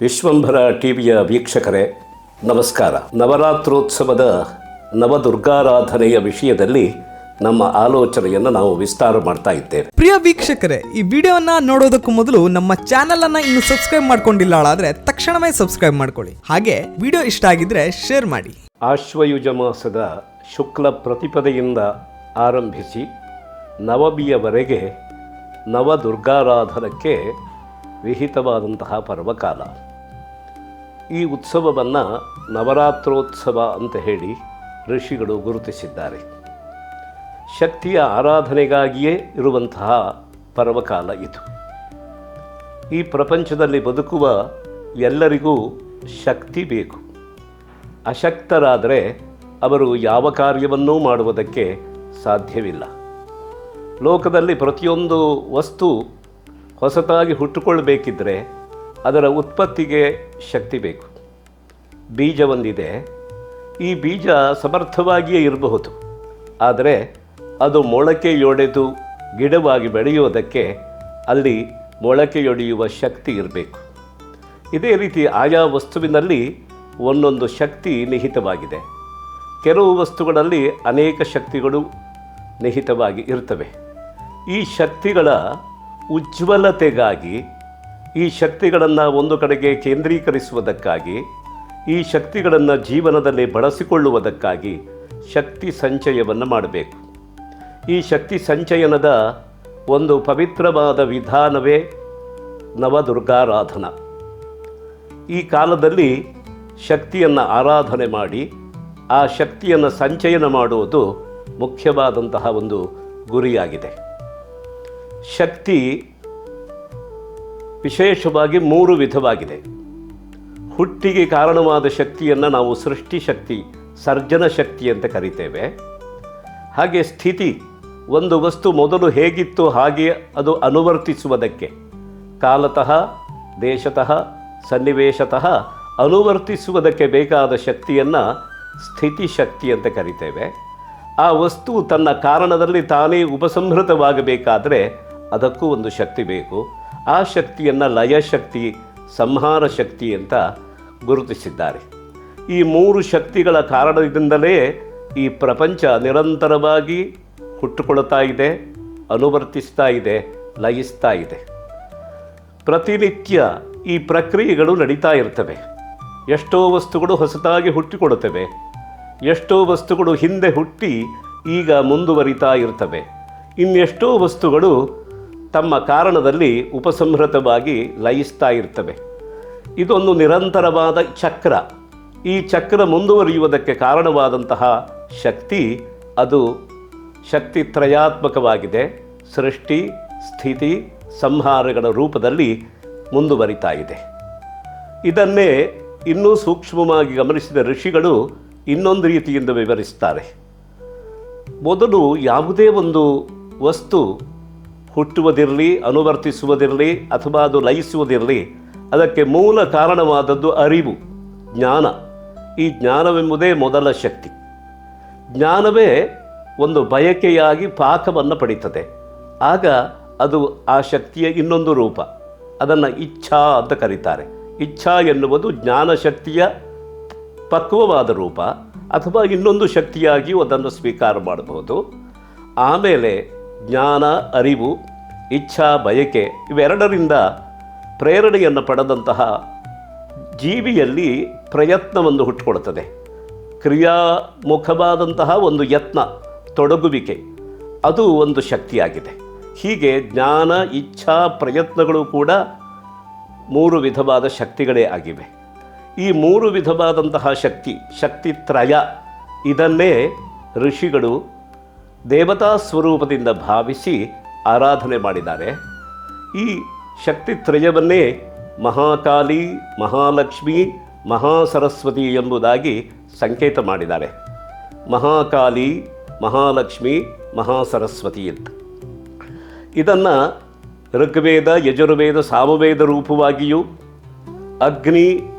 ವಿಶ್ವಂಭರ ಟಿವಿಯ ವೀಕ್ಷಕರೇ ನಮಸ್ಕಾರ. ನವರಾತ್ರೋತ್ಸವದ ನವದುರ್ಗಾರಾಧನೆಯ ವಿಷಯದಲ್ಲಿ ನಮ್ಮ ಆಲೋಚನೆಯನ್ನು ನಾವು ವಿಸ್ತಾರ ಮಾಡ್ತಾ ಇದ್ದೇವೆ. ಪ್ರಿಯ ವೀಕ್ಷಕರೇ, ಈ ವಿಡಿಯೋನ ನೋಡೋದಕ್ಕೂ ಮೊದಲು ನಮ್ಮ ಚಾನೆಲ್ ಅನ್ನ ಇನ್ನು ಸಬ್ಸ್ಕ್ರೈಬ್ ಮಾಡ್ಕೊಂಡಿಲ್ಲ ಆದ್ರೆ ತಕ್ಷಣವೇ ಸಬ್ಸ್ಕ್ರೈಬ್ ಮಾಡ್ಕೊಳ್ಳಿ. ಹಾಗೆ ವಿಡಿಯೋ ಇಷ್ಟ ಆಗಿದ್ರೆ ಶೇರ್ ಮಾಡಿ. ಆಶ್ವಯುಜ ಮಾಸದ ಶುಕ್ಲ ಪ್ರತಿಪದೆಯಿಂದ ಆರಂಭಿಸಿ ನವಮಿಯವರೆಗೆ ನವದುರ್ಗಾರಾಧನಕ್ಕೆ ವಿಹಿತವಾದಂತಹ ಪರ್ವಕಾಲ. ಈ ಉತ್ಸವವನ್ನು ನವರಾತ್ರೋತ್ಸವ ಅಂತ ಹೇಳಿ ಋಷಿಗಳು ಗುರುತಿಸಿದ್ದಾರೆ. ಶಕ್ತಿಯ ಆರಾಧನೆಗಾಗಿಯೇ ಇರುವಂತಹ ಪರ್ವಕಾಲ ಇದು. ಈ ಪ್ರಪಂಚದಲ್ಲಿ ಬದುಕುವ ಎಲ್ಲರಿಗೂ ಶಕ್ತಿ ಬೇಕು. ಅಶಕ್ತರಾದರೆ ಅವರು ಯಾವ ಕಾರ್ಯವನ್ನೂ ಮಾಡುವುದಕ್ಕೆ ಸಾಧ್ಯವಿಲ್ಲ. ಲೋಕದಲ್ಲಿ ಪ್ರತಿಯೊಂದು ವಸ್ತು ಹೊಸತಾಗಿ ಹುಟ್ಟುಕೊಳ್ಬೇಕಿದ್ರೆ ಅದರ ಉತ್ಪತ್ತಿಗೆ ಶಕ್ತಿ ಬೇಕು. ಬೀಜ ಒಂದಿದೆ, ಈ ಬೀಜ ಸಮರ್ಥವಾಗಿಯೇ ಇರಬಹುದು, ಆದರೆ ಅದು ಮೊಳಕೆಯೊಡೆದು ಗಿಡವಾಗಿ ಬೆಳೆಯೋದಕ್ಕೆ ಅಲ್ಲಿ ಮೊಳಕೆಯೊಡೆಯುವ ಶಕ್ತಿ ಇರಬೇಕು. ಇದೇ ರೀತಿ ಆಯಾ ವಸ್ತುವಿನಲ್ಲಿ ಒಂದೊಂದು ಶಕ್ತಿ ನಿಹಿತವಾಗಿದೆ. ಕೆಲವು ವಸ್ತುಗಳಲ್ಲಿ ಅನೇಕ ಶಕ್ತಿಗಳು ನಿಹಿತವಾಗಿ ಇರ್ತವೆ. ಈ ಶಕ್ತಿಗಳ ಉಜ್ವಲತೆಗಾಗಿ, ಈ ಶಕ್ತಿಗಳನ್ನು ಒಂದು ಕಡೆಗೆ ಕೇಂದ್ರೀಕರಿಸುವುದಕ್ಕಾಗಿ, ಈ ಶಕ್ತಿಗಳನ್ನು ಜೀವನದಲ್ಲಿ ಬಳಸಿಕೊಳ್ಳುವುದಕ್ಕಾಗಿ ಶಕ್ತಿ ಸಂಚಯವನ್ನು ಮಾಡಬೇಕು. ಈ ಶಕ್ತಿ ಸಂಚಯನದ ಒಂದು ಪವಿತ್ರವಾದ ವಿಧಾನವೇ ನವದುರ್ಗಾರಾಧನ. ಈ ಕಾಲದಲ್ಲಿ ಶಕ್ತಿಯನ್ನು ಆರಾಧನೆ ಮಾಡಿ ಆ ಶಕ್ತಿಯನ್ನು ಸಂಚಯನ ಮಾಡುವುದು ಮುಖ್ಯವಾದಂತಹ ಒಂದು ಗುರಿಯಾಗಿದೆ. ಶಕ್ತಿ ವಿಶೇಷವಾಗಿ 3 ವಿಧವಾಗಿದೆ. ಹುಟ್ಟಿಗೆ ಕಾರಣವಾದ ಶಕ್ತಿಯನ್ನು ನಾವು ಸೃಷ್ಟಿ ಶಕ್ತಿ, ಸರ್ಜನ ಶಕ್ತಿ ಅಂತ ಕರಿತೇವೆ. ಹಾಗೆ ಸ್ಥಿತಿ, ಒಂದು ವಸ್ತು ಮೊದಲು ಹೇಗಿತ್ತು ಹಾಗೆ ಅದು ಅನುವರ್ತಿಸುವುದಕ್ಕೆ, ಕಾಲತಃ ದೇಶತಃ ಸನ್ನಿವೇಶತಃ ಅನುವರ್ತಿಸುವುದಕ್ಕೆ ಬೇಕಾದ ಶಕ್ತಿಯನ್ನು ಸ್ಥಿತಿ ಶಕ್ತಿ ಅಂತ ಕರಿತೇವೆ. ಆ ವಸ್ತು ತನ್ನ ಕಾರಣದಲ್ಲಿ ತಾನೇ ಉಪಸಂಹೃತವಾಗಬೇಕಾದರೆ ಅದಕ್ಕೂ ಒಂದು ಶಕ್ತಿ ಬೇಕು. ಆ ಶಕ್ತಿಯನ್ನು ಲಯಶಕ್ತಿ, ಸಂಹಾರ ಶಕ್ತಿ ಅಂತ ಗುರುತಿಸಿದ್ದಾರೆ. ಈ 3 ಶಕ್ತಿಗಳ ಕಾರಣದಿಂದಲೇ ಈ ಪ್ರಪಂಚ ನಿರಂತರವಾಗಿ ಹುಟ್ಟುಕೊಳ್ತಾ ಇದೆ, ಅನುವರ್ತಿಸ್ತಾ ಇದೆ, ಲಯಿಸ್ತಾ ಇದೆ. ಪ್ರತಿನಿತ್ಯ ಈ ಪ್ರಕ್ರಿಯೆಗಳು ನಡೀತಾ ಇರ್ತವೆ. ಎಷ್ಟೋ ವಸ್ತುಗಳು ಹೊಸತಾಗಿ ಹುಟ್ಟಿಕೊಡುತ್ತವೆ, ಎಷ್ಟೋ ವಸ್ತುಗಳು ಹಿಂದೆ ಹುಟ್ಟಿ ಈಗ ಮುಂದುವರಿತಾ ಇರ್ತವೆ. ಇನ್ನೆಷ್ಟೋ ವಸ್ತುಗಳು ತಮ್ಮ ಕಾರಣದಲ್ಲಿ ಉಪಸಂಹೃತವಾಗಿ ಲಯಿಸ್ತಾ ಇರ್ತವೆ. ಇದೊಂದು ನಿರಂತರವಾದ ಚಕ್ರ. ಈ ಚಕ್ರ ಮುಂದುವರಿಯುವುದಕ್ಕೆ ಕಾರಣವಾದಂತಹ ಶಕ್ತಿ, ಅದು ಶಕ್ತಿ ತ್ರಯಾತ್ಮಕವಾಗಿದೆ. ಸೃಷ್ಟಿ, ಸ್ಥಿತಿ, ಸಂಹಾರಗಳ ರೂಪದಲ್ಲಿ ಮುಂದುವರಿತಾ ಇದೆ. ಇದನ್ನೇ ಇನ್ನೂ ಸೂಕ್ಷ್ಮವಾಗಿ ಗಮನಿಸಿದ ಋಷಿಗಳು ಇನ್ನೊಂದು ರೀತಿಯಿಂದ ವಿವರಿಸ್ತಾರೆ. ಮೊದಲು ಯಾವುದೇ ಒಂದು ವಸ್ತು ಹುಟ್ಟುವುದಿರಲಿ, ಅನುವರ್ತಿಸುವುದಿರಲಿ ಅಥವಾ ಅದು ಲಯಿಸುವುದಿರಲಿ, ಅದಕ್ಕೆ ಮೂಲ ಕಾರಣವಾದದ್ದು ಅರಿವು, ಜ್ಞಾನ. ಈ ಜ್ಞಾನವೆಂಬುದೇ ಮೊದಲ ಶಕ್ತಿ. ಜ್ಞಾನವೇ ಒಂದು ಬಯಕೆಯಾಗಿ ಪಾಕವನ್ನು ಪಡೀತದೆ. ಆಗ ಅದು ಆ ಶಕ್ತಿಯ ಇನ್ನೊಂದು ರೂಪ, ಅದನ್ನು ಇಚ್ಛಾ ಅಂತ ಕರೀತಾರೆ. ಇಚ್ಛಾ ಎನ್ನುವುದು ಜ್ಞಾನಶಕ್ತಿಯ ಪಕ್ವವಾದ ರೂಪ, ಅಥವಾ ಇನ್ನೊಂದು ಶಕ್ತಿಯಾಗಿಯೂ ಅದನ್ನು ಸ್ವೀಕಾರ ಮಾಡಬಹುದು. ಆಮೇಲೆ ಜ್ಞಾನ, ಅರಿವು, ಇಚ್ಛಾ, ಬಯಕೆ ಇವೆರಡರಿಂದ ಪ್ರೇರಣೆಯನ್ನು ಪಡೆದಂತಹ ಜೀವಿಯಲ್ಲಿ ಪ್ರಯತ್ನವನ್ನು ಹುಟ್ಟುಕೊಡುತ್ತದೆ. ಕ್ರಿಯಾಮುಖವಾದಂತಹ ಒಂದು ಯತ್ನ, ತೊಡಗುವಿಕೆ, ಅದು ಒಂದು ಶಕ್ತಿಯಾಗಿದೆ. ಹೀಗೆ ಜ್ಞಾನ, ಇಚ್ಛಾ, ಪ್ರಯತ್ನಗಳು ಕೂಡ 3 ವಿಧವಾದ ಶಕ್ತಿಗಳೇ ಆಗಿವೆ. ಈ 3 ವಿಧವಾದಂತಹ ಶಕ್ತಿತ್ರಯ, ಇದನ್ನೇ ಋಷಿಗಳು ದೇವತಾ ಸ್ವರೂಪದಿಂದ ಭಾವಿಸಿ ಆರಾಧನೆ ಮಾಡಿದ್ದಾರೆ. ಈ ಶಕ್ತಿತ್ರಯವನ್ನೇ ಮಹಾಕಾಲಿ, ಮಹಾಲಕ್ಷ್ಮಿ, ಮಹಾಸರಸ್ವತಿ ಎಂಬುದಾಗಿ ಸಂಕೇತ ಮಾಡಿದ್ದಾರೆ. ಮಹಾಕಾಲಿ, ಮಹಾಲಕ್ಷ್ಮಿ, ಮಹಾಸರಸ್ವತಿ ಅಂತ. ಇದನ್ನು ಋಗ್ವೇದ, ಯಜುರ್ವೇದ, ಸಾಮವೇದ ರೂಪವಾಗಿಯೂ, ಅಗ್ನಿ,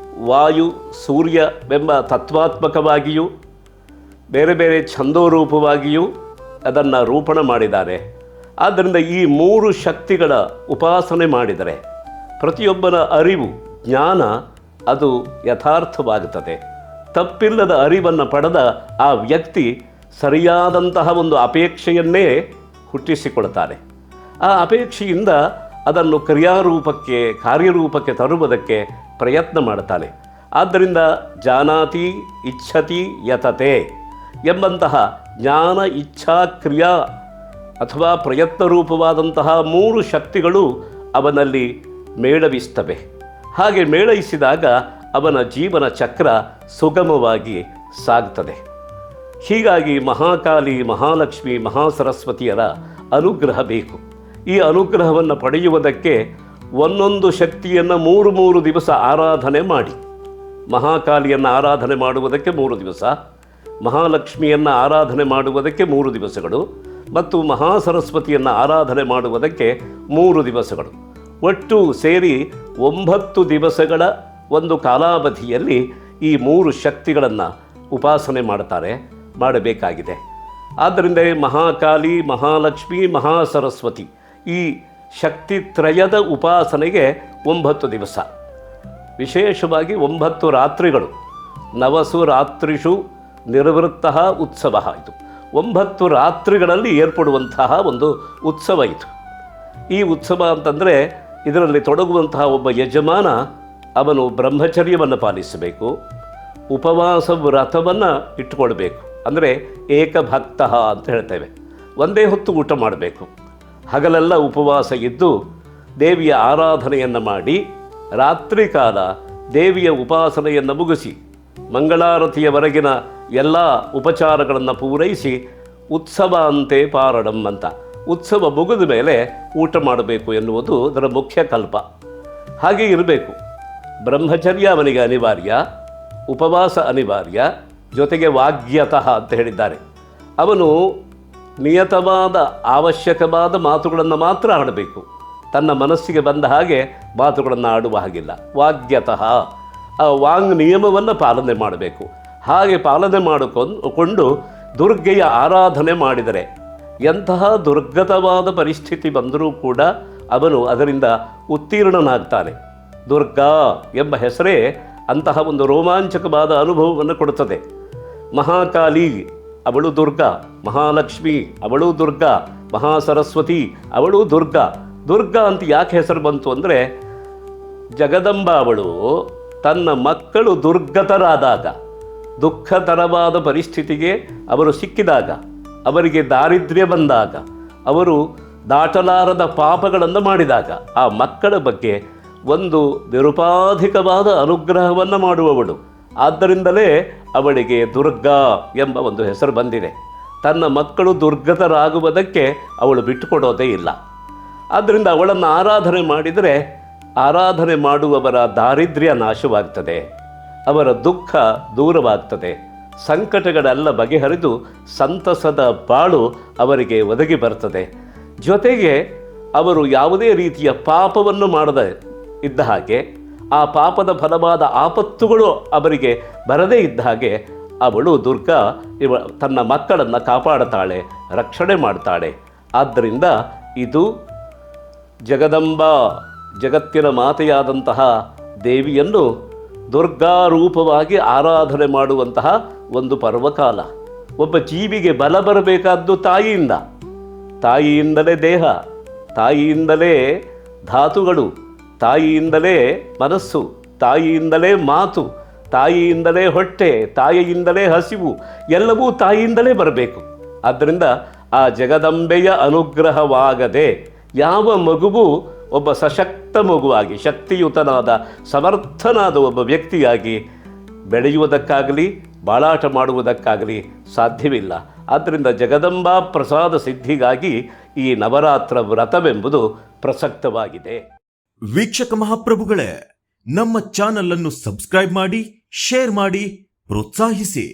ವಾಯು, ಸೂರ್ಯವೆಂಬ ತತ್ವಾತ್ಮಕವಾಗಿಯೂ, ಬೇರೆ ಬೇರೆ ಛಂದೋರೂಪವಾಗಿಯೂ ಅದನ್ನು ರೂಪಣ ಮಾಡಿದ್ದಾರೆ. ಆದ್ದರಿಂದ ಈ 3 ಶಕ್ತಿಗಳ ಉಪಾಸನೆ ಮಾಡಿದರೆ ಪ್ರತಿಯೊಬ್ಬನ ಅರಿವು, ಜ್ಞಾನ ಅದು ಯಥಾರ್ಥವಾಗುತ್ತದೆ. ತಪ್ಪಿಲ್ಲದ ಅರಿವನ್ನು ಪಡೆದ ಆ ವ್ಯಕ್ತಿ ಸರಿಯಾದಂತಹ ಒಂದು ಅಪೇಕ್ಷೆಯನ್ನೇ ಹುಟ್ಟಿಸಿಕೊಳ್ತಾನೆ. ಆ ಅಪೇಕ್ಷೆಯಿಂದ ಅದನ್ನು ಕಾರ್ಯರೂಪಕ್ಕೆ ತರುವುದಕ್ಕೆ ಪ್ರಯತ್ನ ಮಾಡ್ತಾನೆ. ಆದ್ದರಿಂದ ಜಾನಾತಿ ಇಚ್ಛತಿ ಯತತೆ ಎಂಬಂತಹ ಜ್ಞಾನ ಇಚ್ಛಾ ಕ್ರಿಯಾ ಅಥವಾ ಪ್ರಯತ್ನ ರೂಪವಾದಂತಹ 3 ಶಕ್ತಿಗಳು ಅವನಲ್ಲಿ ಮೇಳವಿಸ್ತವೆ. ಹಾಗೆ ಮೇಳೈಸಿದಾಗ ಅವನ ಜೀವನ ಚಕ್ರ ಸುಗಮವಾಗಿ ಸಾಗ್ತದೆ. ಹೀಗಾಗಿ ಮಹಾಕಾಲಿ, ಮಹಾಲಕ್ಷ್ಮಿ, ಮಹಾಸರಸ್ವತಿಯರ ಅನುಗ್ರಹ ಬೇಕು. ಈ ಅನುಗ್ರಹವನ್ನು ಪಡೆಯುವುದಕ್ಕೆ ಒಂದೊಂದು ಶಕ್ತಿಯನ್ನು 3 ದಿವಸ ಆರಾಧನೆ ಮಾಡಿ. ಮಹಾಕಾಲಿಯನ್ನು ಆರಾಧನೆ ಮಾಡುವುದಕ್ಕೆ 3 ದಿವಸ, ಮಹಾಲಕ್ಷ್ಮಿಯನ್ನು ಆರಾಧನೆ ಮಾಡುವುದಕ್ಕೆ 3 ದಿವಸಗಳು ಮತ್ತು ಮಹಾಸರಸ್ವತಿಯನ್ನು ಆರಾಧನೆ ಮಾಡುವುದಕ್ಕೆ 3 ದಿವಸಗಳು. ಒಟ್ಟು ಸೇರಿ 9 ದಿವಸಗಳ ಒಂದು ಕಾಲಾವಧಿಯಲ್ಲಿ ಈ 3 ಶಕ್ತಿಗಳನ್ನು ಉಪಾಸನೆ ಮಾಡಬೇಕಾಗಿದೆ. ಆದ್ದರಿಂದ ಮಹಾಕಾಲಿ, ಮಹಾಲಕ್ಷ್ಮಿ, ಮಹಾಸರಸ್ವತಿ ಈ ಶಕ್ತಿತ್ರಯದ ಉಪಾಸನೆಗೆ 9 ದಿವಸ, ವಿಶೇಷವಾಗಿ 9 ರಾತ್ರಿಗಳು. ನವಸು ರಾತ್ರಿಷು ನಿರ್ವೃತ್ತ ಉತ್ಸವ. ಇದು 9 ರಾತ್ರಿಗಳಲ್ಲಿ ಏರ್ಪಡುವಂತಹ ಒಂದು ಉತ್ಸವ ಇದು. ಈ ಉತ್ಸವ ಅಂತಂದರೆ ಇದರಲ್ಲಿ ತೊಡಗುವಂತಹ ಒಬ್ಬ ಯಜಮಾನ ಅವನು ಬ್ರಹ್ಮಚರ್ಯವನ್ನು ಪಾಲಿಸಬೇಕು, ಉಪವಾಸ ವ್ರತವನ್ನು ಇಟ್ಟುಕೊಳ್ಬೇಕು. ಅಂದರೆ ಏಕಭಕ್ತ ಅಂತ ಹೇಳ್ತೇವೆ. ಒಂದೇ ಹೊತ್ತು ಊಟ ಮಾಡಬೇಕು, ಹಗಲೆಲ್ಲ ಉಪವಾಸ ಇದ್ದು ದೇವಿಯ ಆರಾಧನೆಯನ್ನು ಮಾಡಿ ರಾತ್ರಿ ಕಾಲ ದೇವಿಯ ಉಪಾಸನೆಯನ್ನು ಮುಗಿಸಿ ಮಂಗಳಾರತಿಯವರೆಗಿನ ಎಲ್ಲ ಉಪಚಾರಗಳನ್ನು ಪೂರೈಸಿ ಉತ್ಸವ ಅಂತೆ ಪಾರಣಂ ಅಂತ, ಉತ್ಸವ ಮುಗಿದ ಮೇಲೆ ಊಟ ಮಾಡಬೇಕು ಎನ್ನುವುದು ಅದರ ಮುಖ್ಯ ಕಲ್ಪ. ಹಾಗೆ ಇರಬೇಕು. ಬ್ರಹ್ಮಚರ್ಯ ಅವನಿಗೆ ಅನಿವಾರ್ಯ, ಉಪವಾಸ ಅನಿವಾರ್ಯ, ಜೊತೆಗೆ ವಾಗ್ಯತಃ ಅಂತ ಹೇಳಿದ್ದಾರೆ. ಅವನು ನಿಯತವಾದ ಅವಶ್ಯಕವಾದ ಮಾತುಗಳನ್ನು ಮಾತ್ರ ಆಡಬೇಕು, ತನ್ನ ಮನಸ್ಸಿಗೆ ಬಂದ ಹಾಗೆ ಮಾತುಗಳನ್ನು ಆಡುವ ಹಾಗಿಲ್ಲ. ವಾಗ್ಯತಃ ಆ ವಾಂಗ್ ನಿಯಮವನ್ನು ಪಾಲನೆ ಮಾಡಬೇಕು. ಹಾಗೆ ಪಾಲನೆ ಮಾಡಿಕೊಂಡು ದುರ್ಗೆಯ ಆರಾಧನೆ ಮಾಡಿದರೆ ಎಂತಹ ದುರ್ಗತವಾದ ಪರಿಸ್ಥಿತಿ ಬಂದರೂ ಕೂಡ ಅವನು ಅದರಿಂದ ಉತ್ತೀರ್ಣನಾಗ್ತಾನೆ. ದುರ್ಗಾ ಎಂಬ ಹೆಸರೇ ಅಂತಹ ಒಂದು ರೋಮಾಂಚಕವಾದ ಅನುಭವವನ್ನು ಕೊಡುತ್ತದೆ. ಮಹಾಕಾಲಿ ಅವಳು ದುರ್ಗಾ, ಮಹಾಲಕ್ಷ್ಮಿ ಅವಳು ದುರ್ಗಾ, ಮಹಾಸರಸ್ವತಿ ಅವಳು ದುರ್ಗಾ. ದುರ್ಗಾ ಅಂತ ಯಾಕೆ ಹೆಸರು ಬಂತು ಅಂದರೆ, ಜಗದಂಬ ಅವಳು ತನ್ನ ಮಕ್ಕಳು ದುರ್ಗತರಾದಾಗ, ದುಃಖತರವಾದ ಪರಿಸ್ಥಿತಿಗೆ ಅವರು ಸಿಕ್ಕಿದಾಗ, ಅವರಿಗೆ ದಾರಿದ್ರ್ಯ ಬಂದಾಗ, ಅವರು ದಾಟಲಾರದ ಪಾಪಗಳನ್ನು ಮಾಡಿದಾಗ ಆ ಮಕ್ಕಳ ಬಗ್ಗೆ ಒಂದು ನಿರುಪಾಧಿಕವಾದ ಅನುಗ್ರಹವನ್ನು ಮಾಡುವವಳು. ಆದ್ದರಿಂದಲೇ ಅವಳಿಗೆ ದುರ್ಗಾ ಎಂಬ ಒಂದು ಹೆಸರು ಬಂದಿದೆ. ತನ್ನ ಮಕ್ಕಳು ದುರ್ಗತರಾಗುವುದಕ್ಕೆ ಅವಳು ಬಿಟ್ಟುಕೊಡೋದೇ ಇಲ್ಲ. ಆದ್ದರಿಂದ ಅವಳನ್ನು ಆರಾಧನೆ ಮಾಡಿದರೆ ಆರಾಧನೆ ಮಾಡುವವರ ದಾರಿದ್ರ್ಯ ನಾಶವಾಗ್ತದೆ, ಅವರ ದುಃಖ ದೂರವಾಗ್ತದೆ, ಸಂಕಟಗಳೆಲ್ಲ ಬಗೆಹರಿದು ಸಂತಸದ ಬಾಳು ಅವರಿಗೆ ಒದಗಿ ಬರ್ತದೆ. ಜೊತೆಗೆ ಅವರು ಯಾವುದೇ ರೀತಿಯ ಪಾಪವನ್ನು ಮಾಡದೆ ಇದ್ದ ಹಾಗೆ, ಆ ಪಾಪದ ಫಲವಾದ ಆಪತ್ತುಗಳು ಅವರಿಗೆ ಬರದೇ ಇದ್ದ ಹಾಗೆ ಅವಳು ದುರ್ಗಾ ತನ್ನ ಮಕ್ಕಳನ್ನು ಕಾಪಾಡುತ್ತಾಳೆ, ರಕ್ಷಣೆ ಮಾಡ್ತಾಳೆ. ಆದ್ದರಿಂದ ಇದು ಜಗದಂಬ, ಜಗತ್ತಿನ ಮಾತೆಯಾದಂತಹ ದೇವಿಯನ್ನು ದುರ್ಗಾರೂಪವಾಗಿ ಆರಾಧನೆ ಮಾಡುವಂತಹ ಒಂದು ಪರ್ವಕಾಲ. ಒಬ್ಬ ಜೀವಿಗೆ ಬಲ ಬರಬೇಕಾದ್ದು ತಾಯಿಯಿಂದ, ತಾಯಿಯಿಂದಲೇ ದೇಹ, ತಾಯಿಯಿಂದಲೇ ಧಾತುಗಳು, ತಾಯಿಯಿಂದಲೇ ಮನಸ್ಸು, ತಾಯಿಯಿಂದಲೇ ಮಾತು, ತಾಯಿಯಿಂದಲೇ ಹೊಟ್ಟೆ, ತಾಯಿಯಿಂದಲೇ ಹಸಿವು, ಎಲ್ಲವೂ ತಾಯಿಯಿಂದಲೇ ಬರಬೇಕು. ಆದ್ದರಿಂದ ಆ ಜಗದಂಬೆಯ ಅನುಗ್ರಹವಾಗದೆ ಯಾವ ಮಗುವು ಒಬ್ಬ ಸಶಕ್ತ ಮಗುವಾಗಿ, ಶಕ್ತಿಯುತನಾದ ಸಮರ್ಥನಾದ ಒಬ್ಬ ವ್ಯಕ್ತಿಯಾಗಿ ಬೆಳೆಯುವುದಕ್ಕಾಗಲಿ ಬಾಳಾಟ ಮಾಡುವುದಕ್ಕಾಗಲಿ ಸಾಧ್ಯವಿಲ್ಲ. ಆದ್ದರಿಂದ ಜಗದಂಬಾ ಪ್ರಸಾದ ಸಿದ್ಧಿಗಾಗಿ ಈ ನವರಾತ್ರ ವ್ರತವೆಂಬುದು ಪ್ರಸಕ್ತವಾಗಿದೆ. ವೀಕ್ಷಕ ಮಹಾಪ್ರಭುಗಳೇ, ನಮ್ಮ ಚಾನಲ್ ಅನ್ನು ಸಬ್ಸ್ಕ್ರೈಬ್ ಮಾಡಿ, ಶೇರ್ ಮಾಡಿ, ಪ್ರೋತ್ಸಾಹಿಸಿ.